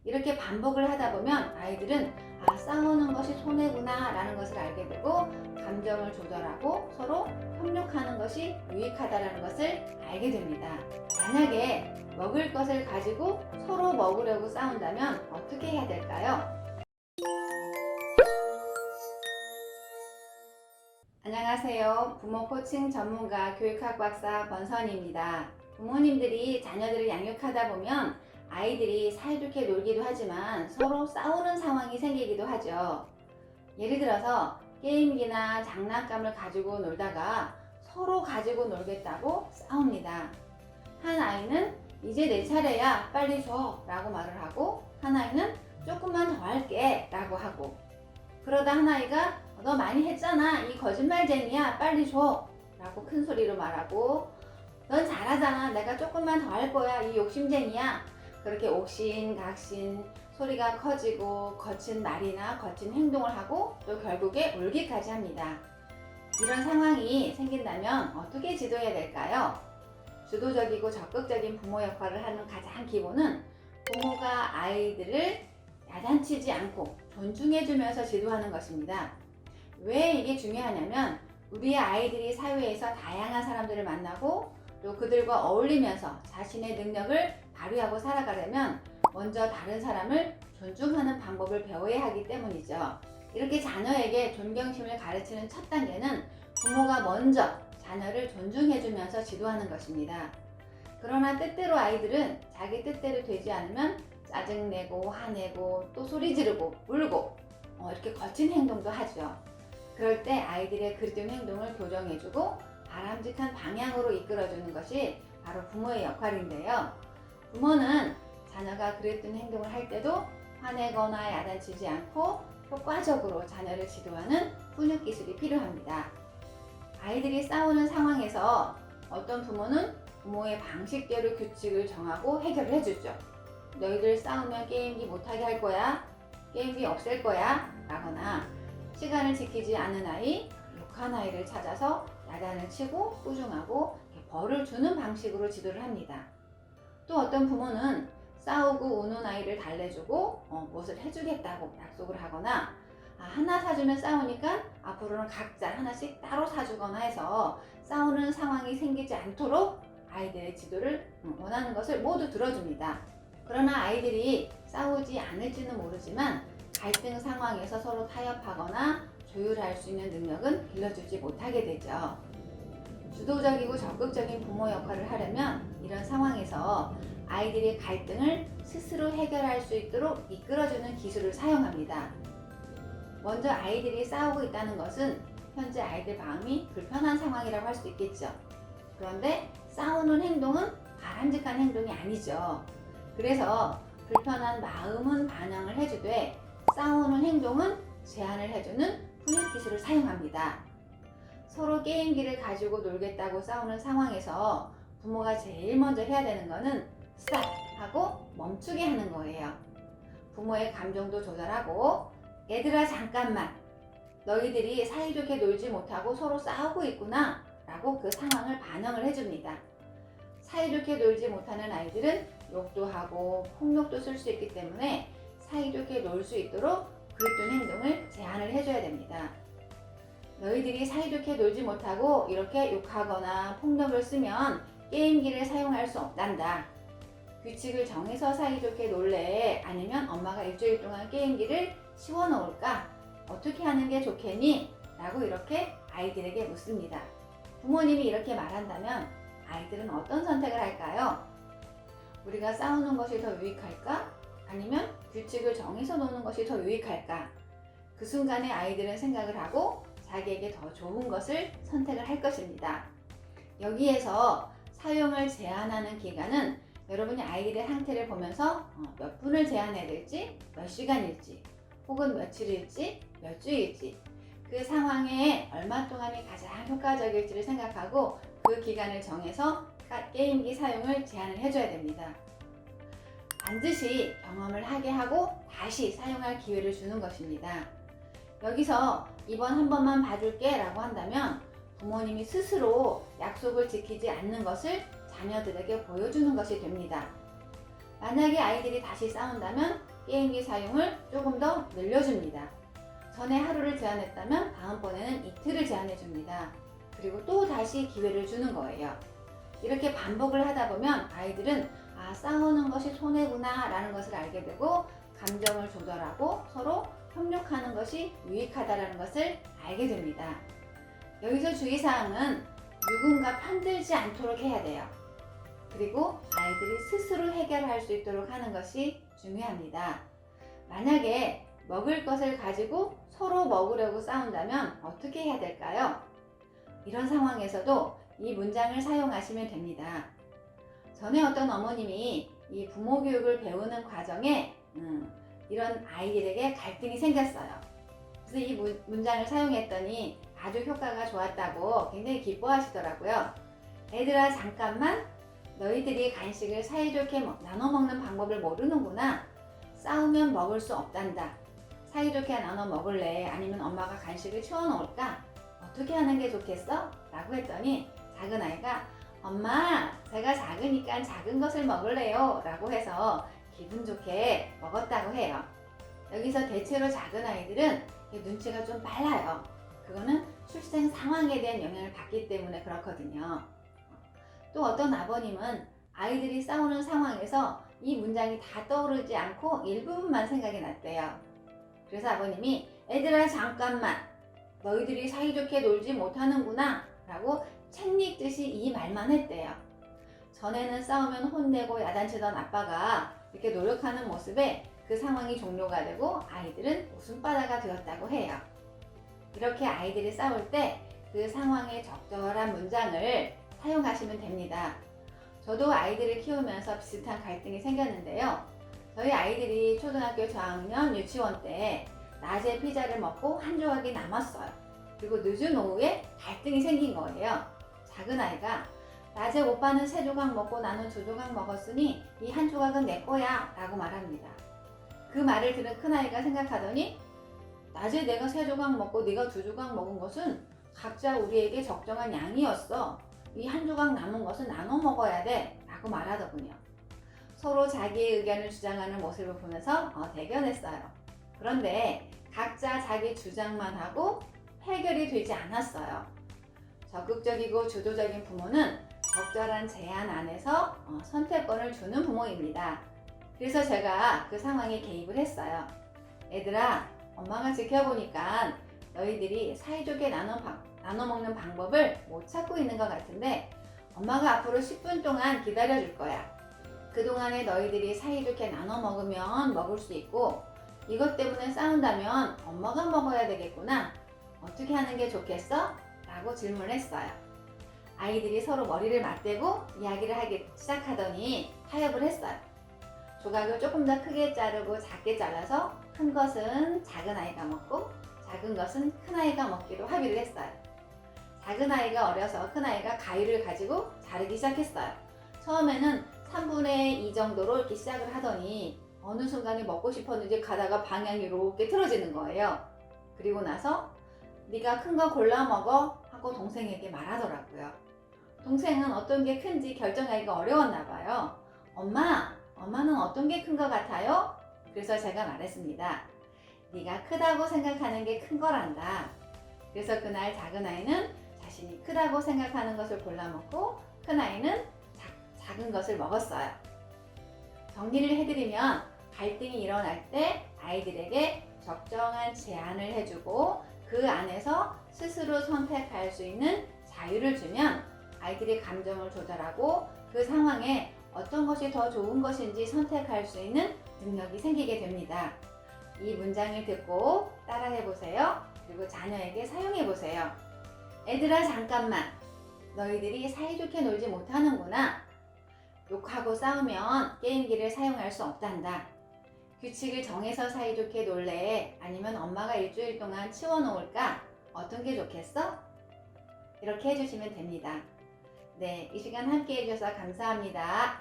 이렇게 반복을 하다 보면 아이들은 싸우는 것이 손해구나 라는 것을 알게 되고 감정을 조절하고 서로 협력하는 것이 유익하다라는 것을 알게 됩니다. 만약에 먹을 것을 가지고 서로 먹으려고 싸운다면 어떻게 해야 될까요? 안녕하세요. 부모 코칭 전문가 교육학 박사 권선희입니다. 부모님들이 자녀들을 양육하다 보면 아이들이 사이좋게 놀기도 하지만 서로 싸우는 상황이 생기기도 하죠. 예를 들어서 게임기나 장난감을 가지고 놀다가 서로 가지고 놀겠다고 싸웁니다. 한 아이는 이제 내 차례야 빨리 줘 라고 말을 하고, 한 아이는 조금만 더 할게 라고 하고, 그러다 한 아이가 너 많이 했잖아 이 거짓말쟁이야 빨리 줘 라고 큰 소리로 말하고, 넌 잘하잖아 내가 조금만 더 할 거야 이 욕심쟁이야. 그렇게 옥신각신 소리가 커지고 거친 말이나 거친 행동을 하고 또 결국에 울기까지 합니다. 이런 상황이 생긴다면 어떻게 지도해야 될까요? 주도적이고 적극적인 부모 역할을 하는 가장 기본은 부모가 아이들을 야단치지 않고 존중해주면서 지도하는 것입니다. 왜 이게 중요하냐면 우리의 아이들이 사회에서 다양한 사람들을 만나고 또 그들과 어울리면서 자신의 능력을 발휘하고 살아가려면 먼저 다른 사람을 존중하는 방법을 배워야 하기 때문이죠. 이렇게 자녀에게 존경심을 가르치는 첫 단계는 부모가 먼저 자녀를 존중해주면서 지도하는 것입니다. 그러나 때때로 아이들은 자기 뜻대로 되지 않으면 짜증내고 화내고 또 소리 지르고 울고 이렇게 거친 행동도 하죠. 그럴 때 아이들의 그릇된 행동을 교정해주고 바람직한 방향으로 이끌어주는 것이 바로 부모의 역할인데요. 부모는 자녀가 그랬던 행동을 할 때도 화내거나 야단치지 않고 효과적으로 자녀를 지도하는 훈육 기술이 필요합니다. 아이들이 싸우는 상황에서 어떤 부모는 부모의 방식대로 규칙을 정하고 해결을 해주죠. 너희들 싸우면 게임기 못하게 할 거야, 게임기 없앨 거야 라거나, 시간을 지키지 않는 아이, 욕한 아이를 찾아서 야단을 치고 꾸중하고 벌을 주는 방식으로 지도를 합니다. 또 어떤 부모는 싸우고 우는 아이를 달래주고 무엇을 해주겠다고 약속을 하거나, 하나 사주면 싸우니까 앞으로는 각자 하나씩 따로 사주거나 해서 싸우는 상황이 생기지 않도록 아이들의 지도를 원하는 것을 모두 들어줍니다. 그러나 아이들이 싸우지 않을지는 모르지만 갈등 상황에서 서로 타협하거나 조율할 수 있는 능력은 길러주지 못하게 되죠. 주도적이고 적극적인 부모 역할을 하려면 이런 상황에서 아이들의 갈등을 스스로 해결할 수 있도록 이끌어주는 기술을 사용합니다. 먼저 아이들이 싸우고 있다는 것은 현재 아이들 마음이 불편한 상황이라고 할 수 있겠죠. 그런데 싸우는 행동은 바람직한 행동이 아니죠. 그래서 불편한 마음은 반영을 해주되 싸우는 행동은 제한을 해주는 훈육 기술을 사용합니다. 서로 게임기를 가지고 놀겠다고 싸우는 상황에서 부모가 제일 먼저 해야 되는 것은 스탑 하고 멈추게 하는 거예요. 부모의 감정도 조절하고, 얘들아 잠깐만, 너희들이 사이좋게 놀지 못하고 서로 싸우고 있구나 라고 그 상황을 반영을 해줍니다. 사이좋게 놀지 못하는 아이들은 욕도 하고 폭력도 쓸 수 있기 때문에 사이좋게 놀 수 있도록 그릇된 행동을 제한을 해줘야 됩니다. 너희들이 사이좋게 놀지 못하고 이렇게 욕하거나 폭력을 쓰면 게임기를 사용할 수 없단다. 규칙을 정해서 사이좋게 놀래? 아니면 엄마가 일주일 동안 게임기를 치워놓을까? 어떻게 하는 게 좋겠니? 라고 이렇게 아이들에게 묻습니다. 부모님이 이렇게 말한다면 아이들은 어떤 선택을 할까요? 우리가 싸우는 것이 더 유익할까? 아니면 규칙을 정해서 노는 것이 더 유익할까? 그 순간에 아이들은 생각을 하고 자기에게 더 좋은 것을 선택을 할 것입니다. 여기에서 사용을 제한하는 기간은 여러분이 아이들의 상태를 보면서 몇 분을 제한해야 될지, 몇 시간일지, 혹은 며칠일지, 몇 주일지, 그 상황에 얼마 동안이 가장 효과적일지를 생각하고 그 기간을 정해서 게임기 사용을 제한을 해줘야 됩니다. 반드시 경험을 하게 하고 다시 사용할 기회를 주는 것입니다. 여기서 이번 한 번만 봐줄게 라고 한다면 부모님이 스스로 약속을 지키지 않는 것을 자녀들에게 보여주는 것이 됩니다. 만약에 아이들이 다시 싸운다면 게임기 사용을 조금 더 늘려줍니다. 전에 하루를 제한했다면 다음번에는 이틀을 제한해줍니다. 그리고 또 다시 기회를 주는 거예요. 이렇게 반복을 하다 보면 아이들은 싸우는 것이 손해구나 라는 것을 알게 되고 감정을 조절하고 서로 협력하는 것이 유익하다라는 것을 알게 됩니다. 여기서 주의사항은 누군가 편들지 않도록 해야 돼요. 그리고 아이들이 스스로 해결할 수 있도록 하는 것이 중요합니다. 만약에 먹을 것을 가지고 서로 먹으려고 싸운다면 어떻게 해야 될까요? 이런 상황에서도 이 문장을 사용하시면 됩니다. 전에 어떤 어머님이 이 부모 교육을 배우는 과정에 이런 아이들에게 갈등이 생겼어요. 그래서 이 문장을 사용했더니 아주 효과가 좋았다고 굉장히 기뻐하시더라고요. 애들아, 잠깐만. 너희들이 간식을 사이좋게 나눠 먹는 방법을 모르는구나. 싸우면 먹을 수 없단다. 사이좋게 나눠 먹을래? 아니면 엄마가 간식을 치워놓을까? 어떻게 하는 게 좋겠어? 라고 했더니 작은 아이가 엄마, 제가 작으니까 작은 것을 먹을래요 라고 해서 기분 좋게 먹었다고 해요. 여기서 대체로 작은 아이들은 눈치가 좀 빨라요. 그거는 출생 상황에 대한 영향을 받기 때문에 그렇거든요. 또 어떤 아버님은 아이들이 싸우는 상황에서 이 문장이 다 떠오르지 않고 일부분만 생각이 났대요. 그래서 아버님이 애들아, 잠깐만. 너희들이 사이좋게 놀지 못하는구나 라고 책 읽듯이 이 말만 했대요. 전에는 싸우면 혼내고 야단치던 아빠가 이렇게 노력하는 모습에 그 상황이 종료가 되고 아이들은 웃음바다가 되었다고 해요. 이렇게 아이들이 싸울 때 그 상황에 적절한 문장을 사용하시면 됩니다. 저도 아이들을 키우면서 비슷한 갈등이 생겼는데요. 저희 아이들이 초등학교 저학년 유치원 때 낮에 피자를 먹고 한 조각이 남았어요. 그리고 늦은 오후에 갈등이 생긴 거예요. 작은 아이가 낮에 오빠는 3조각 먹고 나는 2조각 먹었으니 이 한 조각은 내 거야 라고 말합니다. 그 말을 들은 큰아이가 생각하더니 낮에 내가 3조각 먹고 네가 2조각 먹은 것은 각자 우리에게 적정한 양이었어. 이 한 조각 남은 것은 나눠 먹어야 돼 라고 말하더군요. 서로 자기의 의견을 주장하는 모습을 보면서 대견했어요. 그런데 각자 자기 주장만 하고 해결이 되지 않았어요. 적극적이고 주도적인 부모는 적절한 제한 안에서 선택권을 주는 부모입니다. 그래서 제가 그 상황에 개입을 했어요. 얘들아, 엄마가 지켜보니까 너희들이 사이좋게 나눠 먹는 방법을 못 찾고 있는 것 같은데 엄마가 앞으로 10분 동안 기다려 줄 거야. 그동안에 너희들이 사이좋게 나눠 먹으면 먹을 수 있고 이것 때문에 싸운다면 엄마가 먹어야 되겠구나. 어떻게 하는 게 좋겠어? 라고 질문을 했어요. 아이들이 서로 머리를 맞대고 이야기를 하기 시작하더니 타협을 했어요. 조각을 조금 더 크게 자르고 작게 잘라서 큰 것은 작은 아이가 먹고 작은 것은 큰 아이가 먹기로 합의를 했어요. 작은 아이가 어려서 큰 아이가 가위를 가지고 자르기 시작했어요. 처음에는 3분의 2 정도로 이렇게 시작을 하더니 어느 순간에 먹고 싶었는지 가다가 방향이 이렇게 틀어지는 거예요. 그리고 나서 네가 큰 거 골라 먹어 하고 동생에게 말하더라고요. 동생은 어떤 게 큰지 결정하기가 어려웠나 봐요. 엄마는 어떤 게 큰 것 같아요? 그래서 제가 말했습니다. 네가 크다고 생각하는 게 큰 거란다. 그래서 그날 작은 아이는 자신이 크다고 생각하는 것을 골라 먹고 큰 아이는 작은 것을 먹었어요. 정리를 해드리면 갈등이 일어날 때 아이들에게 적정한 제한을 해주고 그 안에서 스스로 선택할 수 있는 자유를 주면 아이들이 감정을 조절하고 그 상황에 어떤 것이 더 좋은 것인지 선택할 수 있는 능력이 생기게 됩니다. 이 문장을 듣고 따라해 보세요. 그리고 자녀에게 사용해 보세요. 애들아, 잠깐만. 너희들이 사이좋게 놀지 못하는구나. 욕하고 싸우면 게임기를 사용할 수 없단다. 규칙을 정해서 사이좋게 놀래? 아니면 엄마가 일주일 동안 치워놓을까? 어떤 게 좋겠어? 이렇게 해주시면 됩니다. 네, 이 시간 함께 해주셔서 감사합니다.